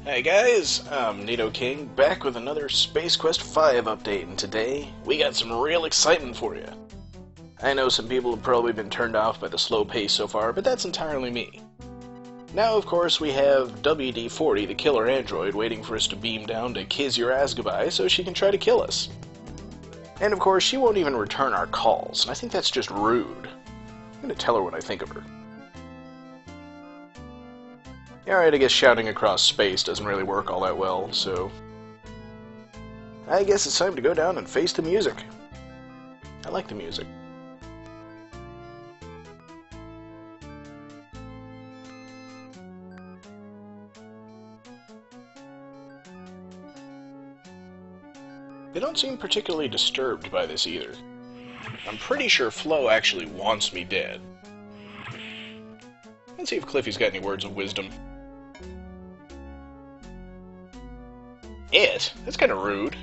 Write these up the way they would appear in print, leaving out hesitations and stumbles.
Hey guys, I'm Nito King, back with another Space Quest 5 update, and today we got some real excitement for you. I know some people have probably been turned off by the slow pace so far, but that's entirely me. Now, of course, we have WD-40, the killer android, waiting for us to beam down to kiss your ass goodbye so she can try to kill us. And of course, she won't even return our calls, and I think that's just rude. I'm gonna tell her what I think of her. Alright, I guess shouting across space doesn't really work all that well, so I guess it's time to go down and face the music. I like the music. They don't seem particularly disturbed by this either. I'm pretty sure Flo actually wants me dead. Let's see if Cliffy's got any words of wisdom. It? That's kind of rude.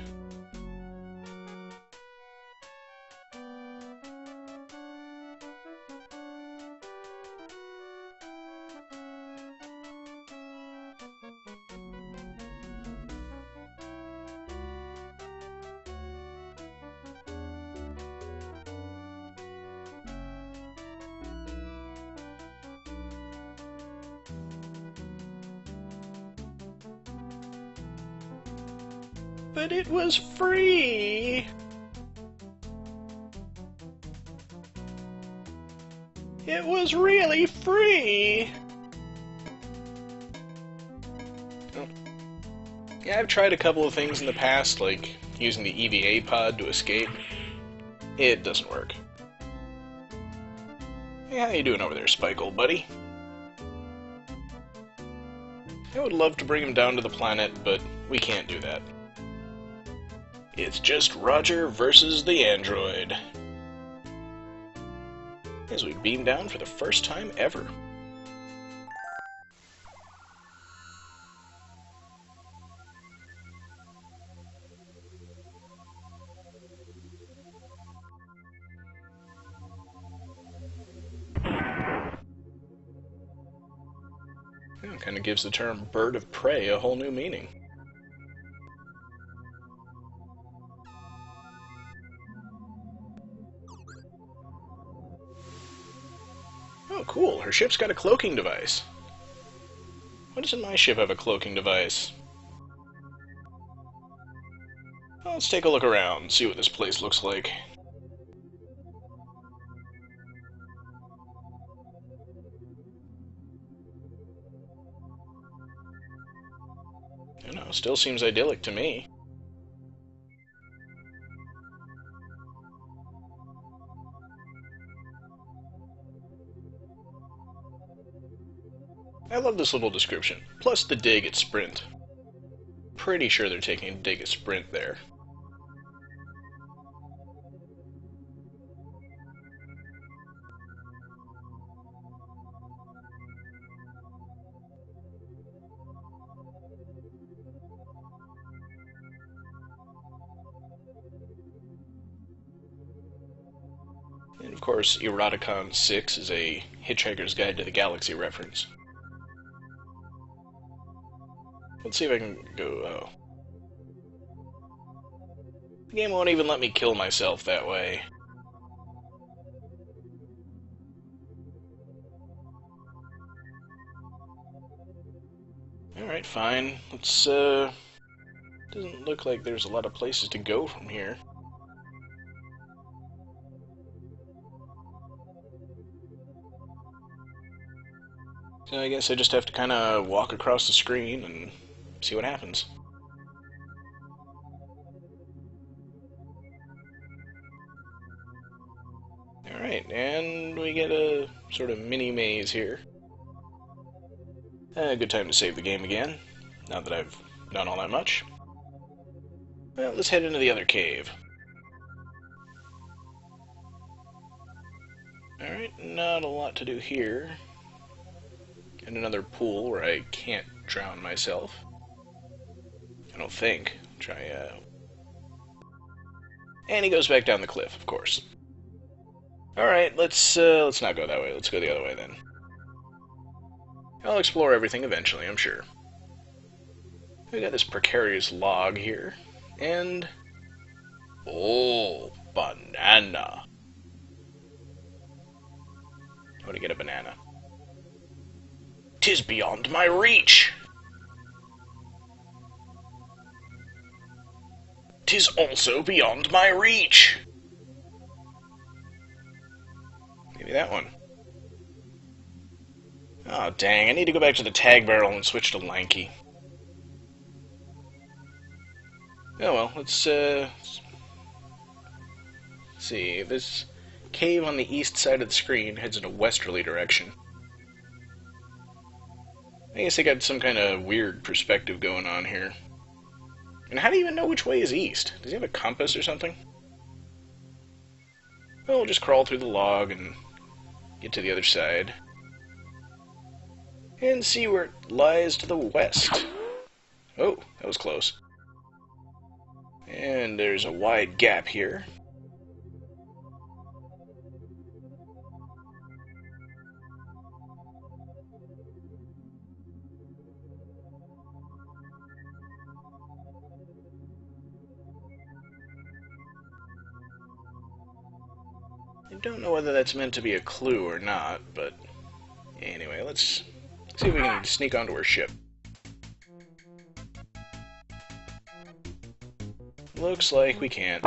But it was free! It was really free! Oh. Yeah, I've tried a couple of things in the past, like using the EVA pod to escape. It doesn't work. Hey, how you doing over there, Spike, old buddy? I would love to bring him down to the planet, but we can't do that. It's just Roger versus the android. As we beam down for the first time ever. It kind of gives the term bird of prey a whole new meaning. Oh, cool. Her ship's got a cloaking device. Why doesn't my ship have a cloaking device? Well, let's take a look around and see what this place looks like. I don't know, still seems idyllic to me. I love this little description, plus the dig at Sprint. Pretty sure they're taking a dig at Sprint there. And of course, Eroticon 6 is a Hitchhiker's Guide to the Galaxy reference. Let's see if I can go... oh. The game won't even let me kill myself that way. Alright, fine. Let's, doesn't look like there's a lot of places to go from here. So I guess I just have to kind of walk across the screen and see what happens. Alright, and we get a sort of mini maze here. A good time to save the game again, now that I've done all that much. Well, let's head into the other cave. Alright, not a lot to do here. And another pool where I can't drown myself. I don't think. Try, And he goes back down the cliff, of course. Alright, let's not go that way. Let's go the other way, then. I'll explore everything eventually, I'm sure. We got this precarious log here, and... oh, banana. How to get a banana? 'Tis beyond my reach! 'Tis also beyond my reach! Maybe that one. Oh, dang, I need to go back to the tag barrel and switch to lanky. Oh well, let's see. This cave on the east side of the screen heads in a westerly direction. I guess they got some kind of weird perspective going on here. And how do you even know which way is east? Does he have a compass or something? Well, we'll just crawl through the log and get to the other side. And see where it lies to the west. Oh, that was close. And there's a wide gap here. I don't know whether that's meant to be a clue or not, but anyway, let's see if we can sneak onto her ship. Looks like we can't.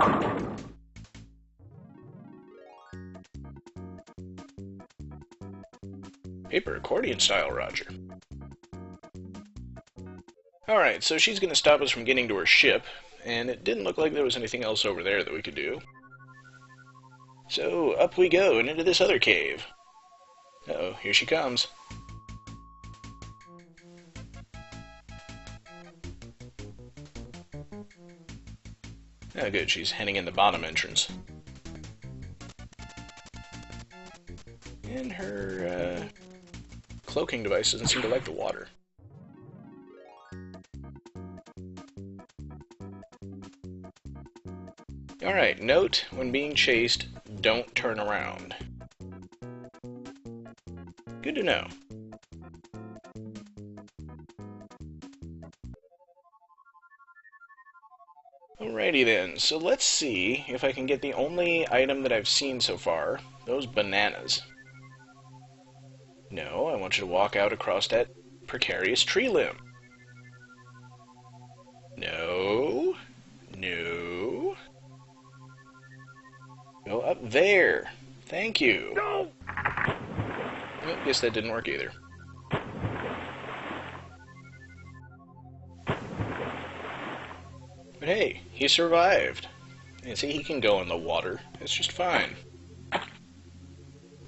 Paper accordion style, Roger. Alright, so she's going to stop us from getting to her ship, and it didn't look like there was anything else over there that we could do. So up we go and into this other cave. Uh-oh, here she comes. Oh good, she's heading in the bottom entrance. And her cloaking device doesn't seem to like the water. Alright, note, when being chased, don't turn around. Good to know. Alrighty then, so let's see if I can get the only item that I've seen so far, those bananas. No, I want you to walk out across that precarious tree limb. No. No. Go up there. Thank you. No. Oh, guess that didn't work either. But hey, he survived. And see, he can go in the water. It's just fine.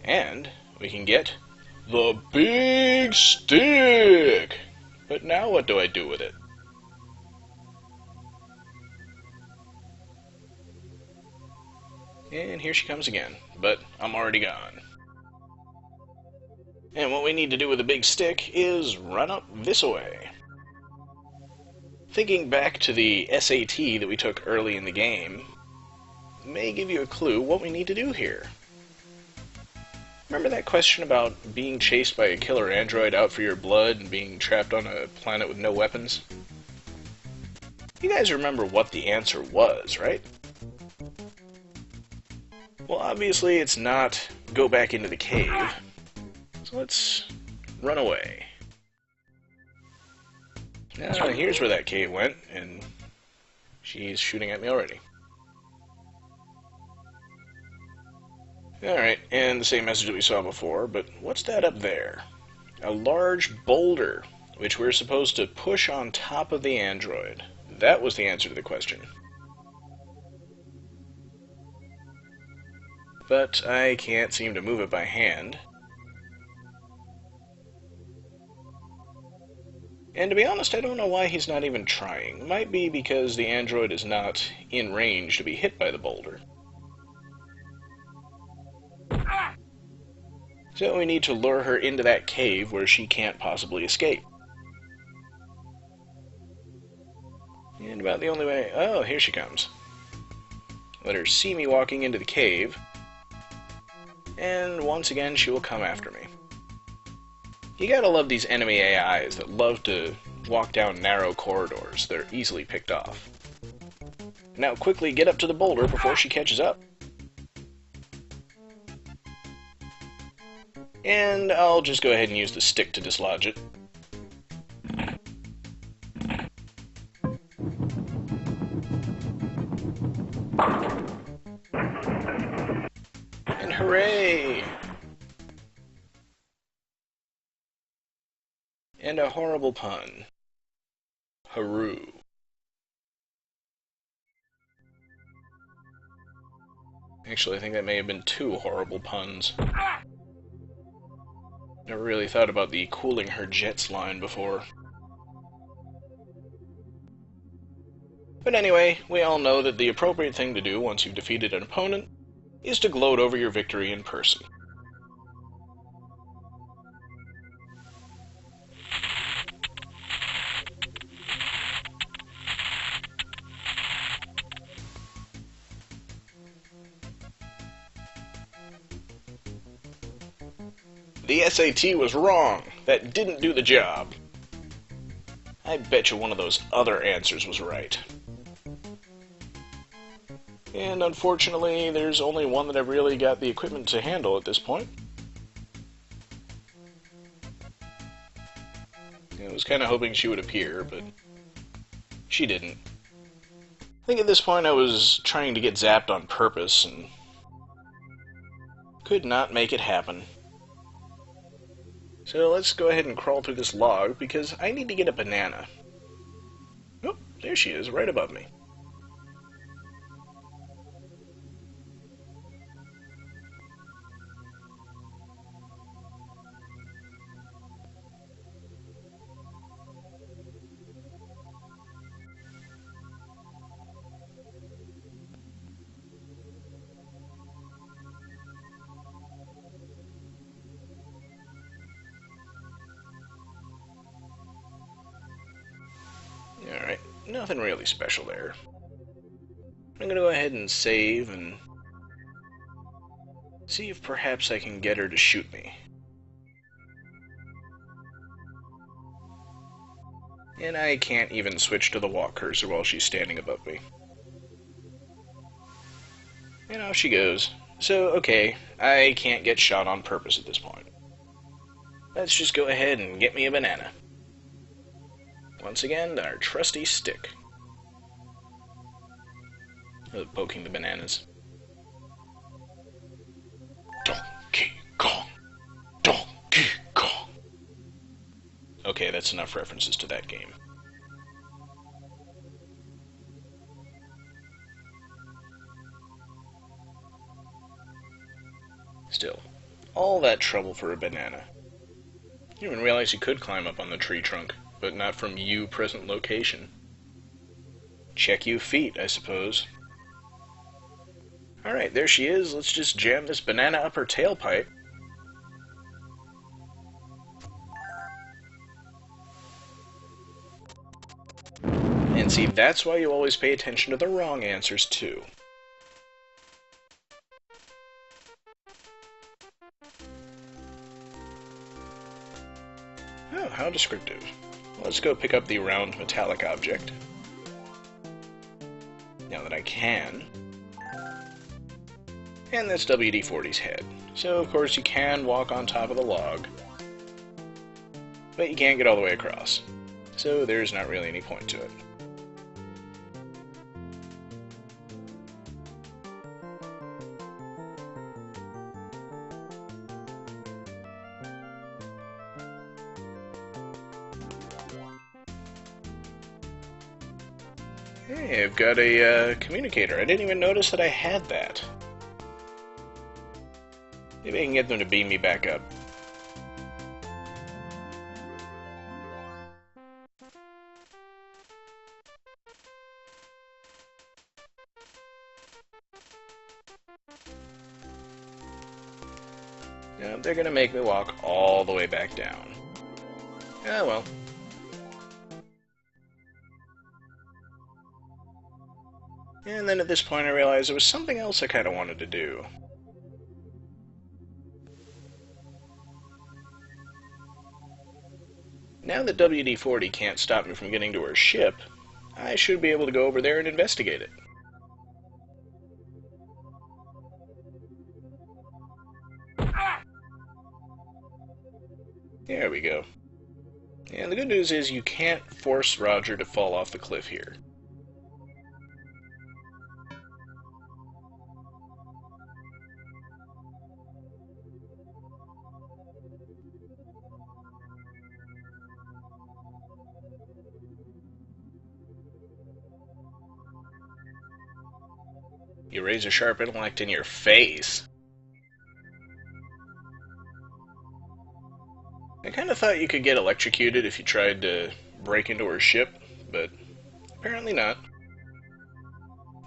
And we can get the big stick. But now what do I do with it? And here she comes again, but I'm already gone. And what we need to do with the big stick is run up this way. Thinking back to the SAT that we took early in the game may give you a clue what we need to do here. Remember that question about being chased by a killer android out for your blood and being trapped on a planet with no weapons? You guys remember what the answer was, right? Well, obviously it's not go back into the cave, so let's run away. Now, here's where that cave went, and she's shooting at me already. Alright, and the same message that we saw before, but what's that up there? A large boulder, which we're supposed to push on top of the android. That was the answer to the question. But I can't seem to move it by hand. And to be honest, I don't know why he's not even trying. It might be because the android is not in range to be hit by the boulder. So we need to lure her into that cave where she can't possibly escape. And about the only way... Oh, here she comes. Let her see me walking into the cave. And once again, she will come after me. You gotta love these enemy AIs that love to walk down narrow corridors that are easily picked off. Now quickly get up to the boulder before she catches up. And I'll just go ahead and use the stick to dislodge it. And hooray! And a horrible pun. Haroo. Actually, I think that may have been 2 horrible puns. Never really thought about the cooling her jets line before. But anyway, we all know that the appropriate thing to do once you've defeated an opponent is to gloat over your victory in person. The SAT was wrong. That didn't do the job. I bet you one of those other answers was right. And unfortunately, there's only one that I've really got the equipment to handle at this point. I was kind of hoping she would appear, but she didn't. I think at this point I was trying to get zapped on purpose and could not make it happen. So let's go ahead and crawl through this log, because I need to get a banana. Oh, there she is, right above me. Alright, nothing really special there. I'm gonna go ahead and save and see if perhaps I can get her to shoot me. And I can't even switch to the walk cursor while she's standing above me. And off she goes. So, okay, I can't get shot on purpose at this point. Let's just go ahead and get me a banana. Once again, our trusty stick. Poking the bananas. Donkey Kong! Donkey Kong! Okay, that's enough references to that game. Still, all that trouble for a banana. I didn't even realize you could climb up on the tree trunk, but not from you present location. Check you feet, I suppose. Alright, there she is. Let's just jam this banana up her tailpipe. And see, that's why you always pay attention to the wrong answers, too. Oh, how descriptive. Let's go pick up the round metallic object. Now that I can. And that's WD-40's head. So, of course, you can walk on top of the log. But you can't get all the way across. So there's not really any point to it. Hey, I've got a communicator. I didn't even notice that I had that. Maybe I can get them to beam me back up. No, they're gonna make me walk all the way back down. Ah, well. And then at this point I realized there was something else I kind of wanted to do. Now that WD-40 can't stop me from getting to her ship, I should be able to go over there and investigate it. There we go. And the good news is you can't force Roger to fall off the cliff here. You raise a sharp intellect in your face. I kind of thought you could get electrocuted if you tried to break into her ship, but apparently not.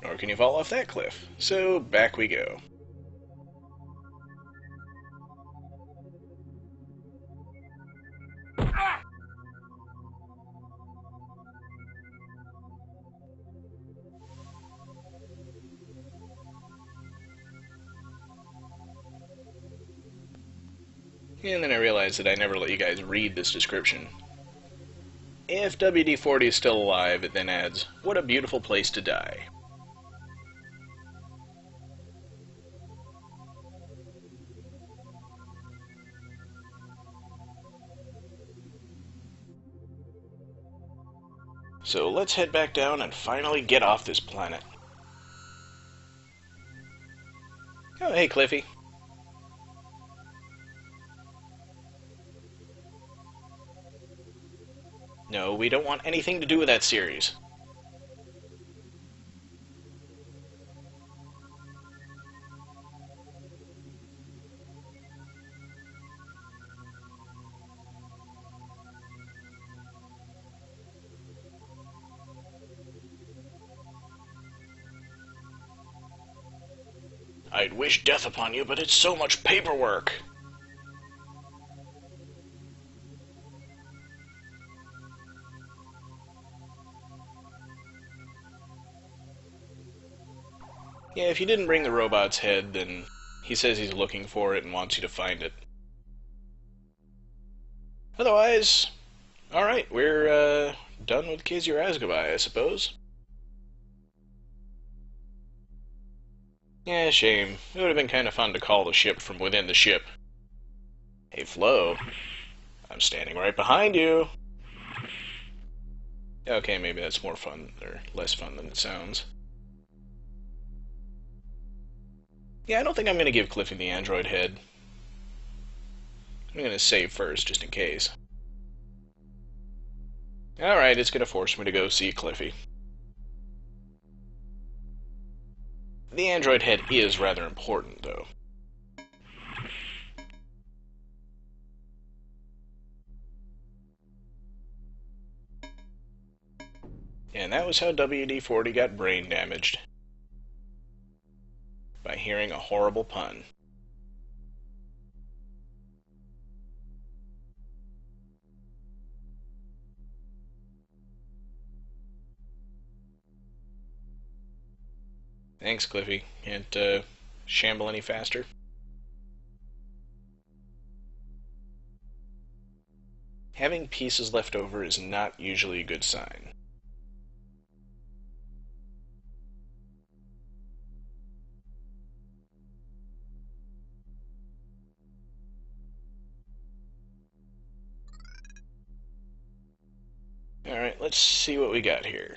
Nor can you fall off that cliff. So back we go. And then I realized that I never let you guys read this description. If WD-40 is still alive, it then adds, "What a beautiful place to die." So let's head back down and finally get off this planet. Oh, hey, Cliffy. No, we don't want anything to do with that series. I'd wish death upon you, but it's so much paperwork. Yeah, if you didn't bring the robot's head, then he says he's looking for it and wants you to find it. Otherwise, alright, we're done with Kizurazubai, I suppose. Yeah, shame. It would have been kind of fun to call the ship from within the ship. Hey, Flo. I'm standing right behind you. Okay, maybe that's more fun, or less fun than it sounds. Yeah, I don't think I'm going to give Cliffy the android head. I'm going to save first, just in case. Alright, it's going to force me to go see Cliffy. The android head is rather important, though. And that was how WD-40 got brain damaged. By hearing a horrible pun. Thanks, Cliffy. Can't shamble any faster. Having pieces left over is not usually a good sign. Alright, let's see what we got here.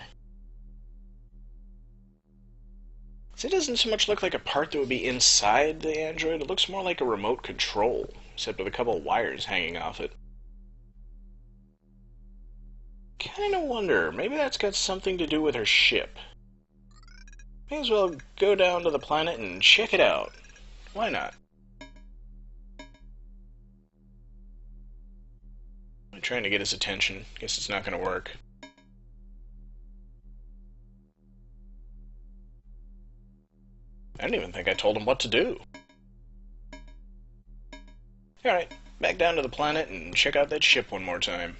So it doesn't so much look like a part that would be inside the android, it looks more like a remote control, except with a couple of wires hanging off it. Kinda wonder, maybe that's got something to do with her ship. May as well go down to the planet and check it out. Why not? I'm trying to get his attention. Guess it's not gonna work. I don't even think I told him what to do. Alright, back down to the planet and check out that ship one more time.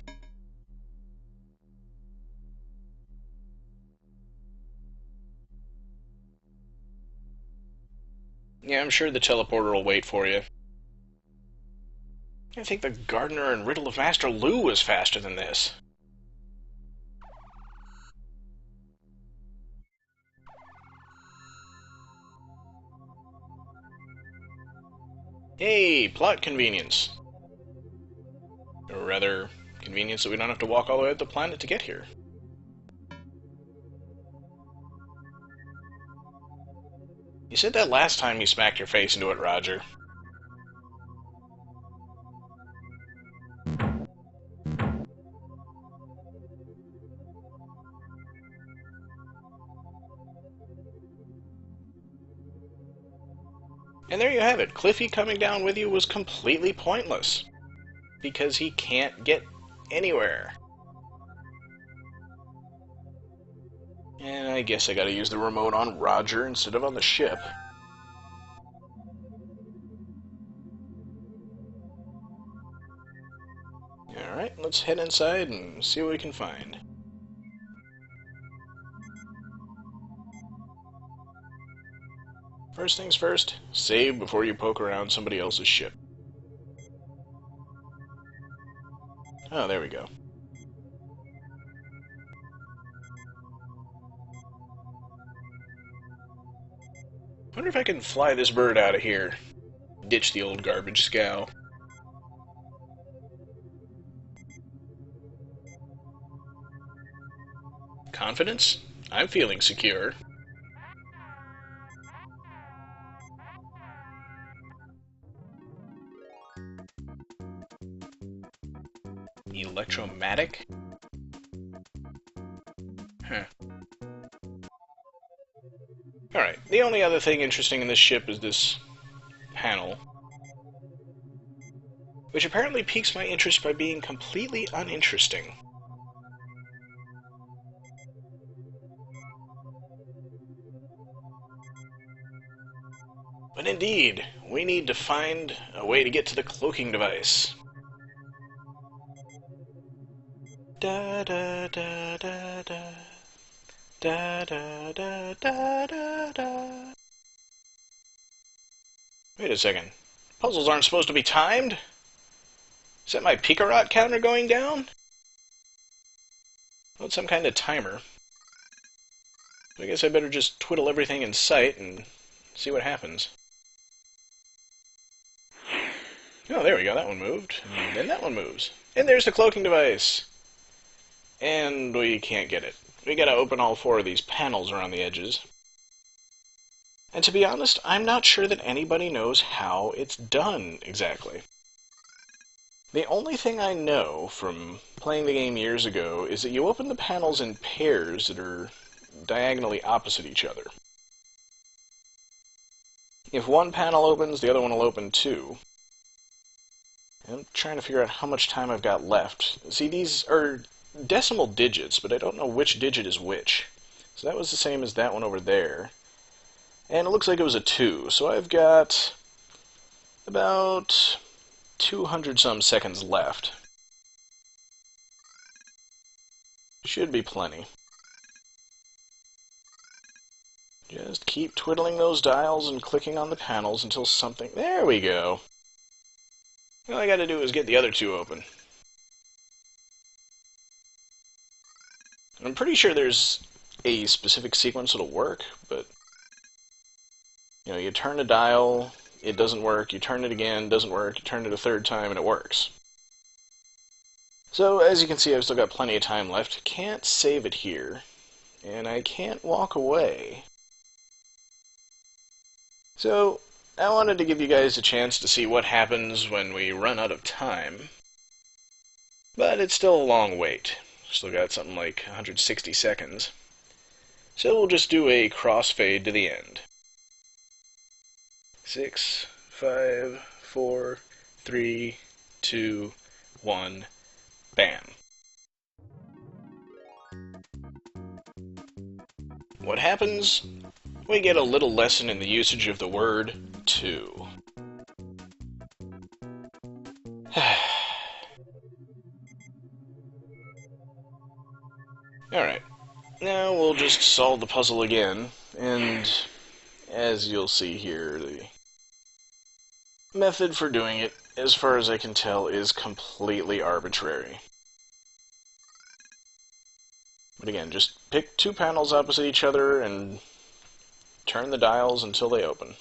Yeah, I'm sure the teleporter will wait for you. I think the gardener in Riddle of Master Lou was faster than this. Hey, plot convenience. Or rather, convenience that we don't have to walk all the way up the planet to get here. You said that last time you smacked your face into it, Roger. And there you have it. Cliffy coming down with you was completely pointless. Because he can't get anywhere. And I guess I gotta use the remote on Roger instead of on the ship. Alright, let's head inside and see what we can find. First things first, save before you poke around somebody else's ship. Oh, there we go. Wonder if I can fly this bird out of here. Ditch the old garbage scow. Confidence? I'm feeling secure. Electromatic? Huh. Alright, the only other thing interesting in this ship is this panel, which apparently piques my interest by being completely uninteresting. But indeed, we need to find a way to get to the cloaking device. Da da da da da. Da da da da da da. Wait a second. Puzzles aren't supposed to be timed? Is that my Picarot counter going down? Well, it's some kind of timer. I guess I better just twiddle everything in sight and see what happens. Oh, there we go. That one moved. And then that one moves. And there's the cloaking device. And we can't get it. We gotta open all 4 of these panels around the edges. And to be honest, I'm not sure that anybody knows how it's done exactly. The only thing I know from playing the game years ago is that you open the panels in pairs that are diagonally opposite each other. If one panel opens, the other one will open too. I'm trying to figure out how much time I've got left. See, these are decimal digits, but I don't know which digit is which. So that was the same as that one over there. And it looks like it was a 2, so I've got about 200-some seconds left. Should be plenty. Just keep twiddling those dials and clicking on the panels until something... There we go! All I gotta do is get the other 2 open. I'm pretty sure there's a specific sequence that'll work, but... You know, you turn a dial, it doesn't work, you turn it again, doesn't work, you turn it a 3rd time, and it works. So, as you can see, I've still got plenty of time left. Can't save it here, and I can't walk away. So, I wanted to give you guys a chance to see what happens when we run out of time. But it's still a long wait. Still got something like 160 seconds. So we'll just do a crossfade to the end. 6, 5, 4, 3, 2, 1, bam. What happens? We get a little lesson in the usage of the word to. Alright, now we'll just solve the puzzle again, and as you'll see here, the method for doing it as far as I can tell, is completely arbitrary. But again, just pick two panels opposite each other and turn the dials until they open.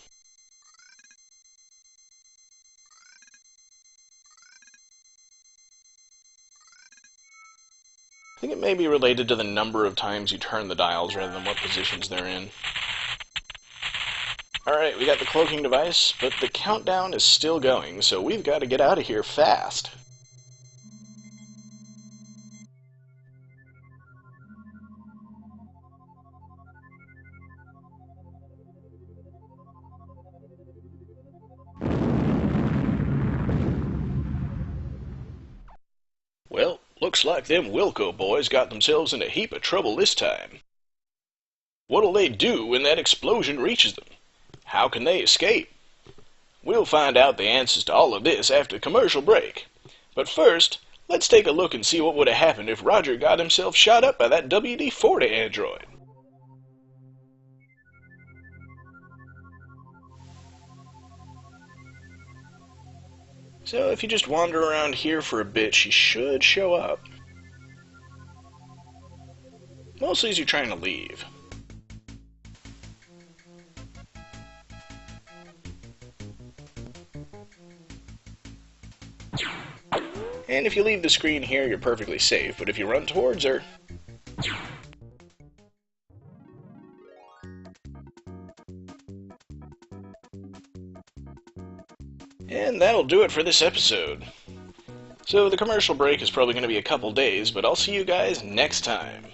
I think it may be related to the number of times you turn the dials rather than what positions they're in. Alright, we got the cloaking device, but the countdown is still going, so we've got to get out of here fast. Well, looks like them Wilco boys got themselves in a heap of trouble this time. What'll they do when that explosion reaches them? How can they escape? We'll find out the answers to all of this after the commercial break. But first, let's take a look and see what would have happened if Roger got himself shot up by that WD-40 android. So if you just wander around here for a bit, she should show up. Mostly as you're trying to leave. And if you leave the screen here, you're perfectly safe, but if you run towards her... And that'll do it for this episode. So the commercial break is probably going to be a couple days, but I'll see you guys next time.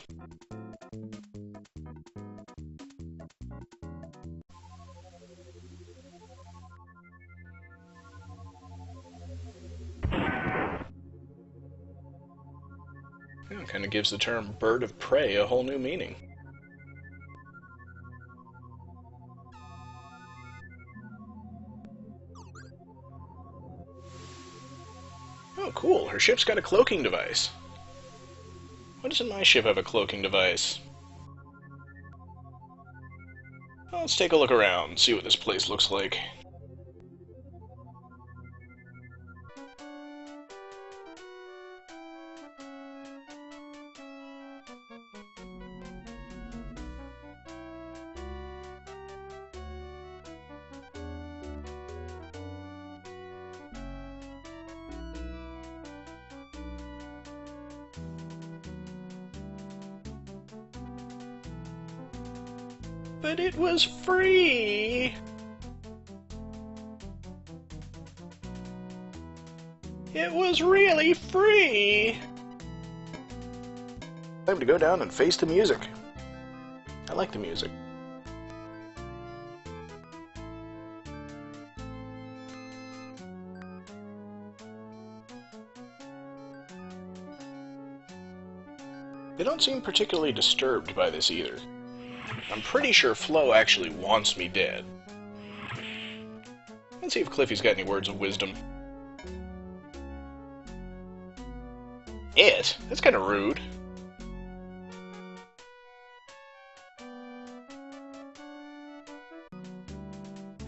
Kind of gives the term bird of prey a whole new meaning. Oh, cool. Her ship's got a cloaking device. Why doesn't my ship have a cloaking device? Well, let's take a look around, see what this place looks like. But it was free! It was really free! Time to go down and face the music. I like the music. They don't seem particularly disturbed by this either. I'm pretty sure Flo actually wants me dead. Let's see if Cliffy's got any words of wisdom. It? That's kind of rude.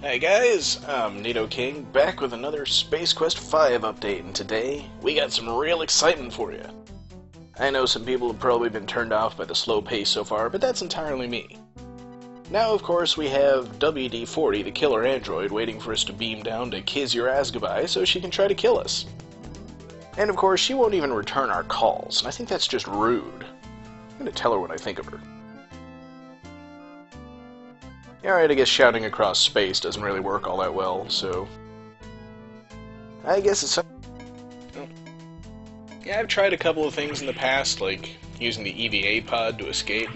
Hey guys, I'm Nito King, back with another Space Quest 5 update, and today we got some real excitement for you. I know some people have probably been turned off by the slow pace so far, but that's entirely me. Now, of course, we have WD-40, the killer android, waiting for us to beam down to kiss your ass goodbye so she can try to kill us. And of course, she won't even return our calls, and I think that's just rude. I'm gonna tell her what I think of her. Alright, I guess shouting across space doesn't really work all that well, so... I guess it's... Yeah, I've tried a couple of things in the past, like using the EVA pod to escape.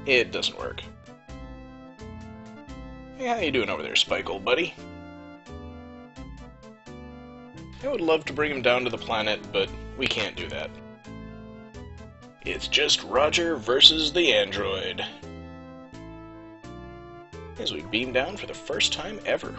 It doesn't work. Hey, how you doing over there, Spike, old buddy? I would love to bring him down to the planet, but we can't do that. It's just Roger versus the android. As we beam down for the first time ever.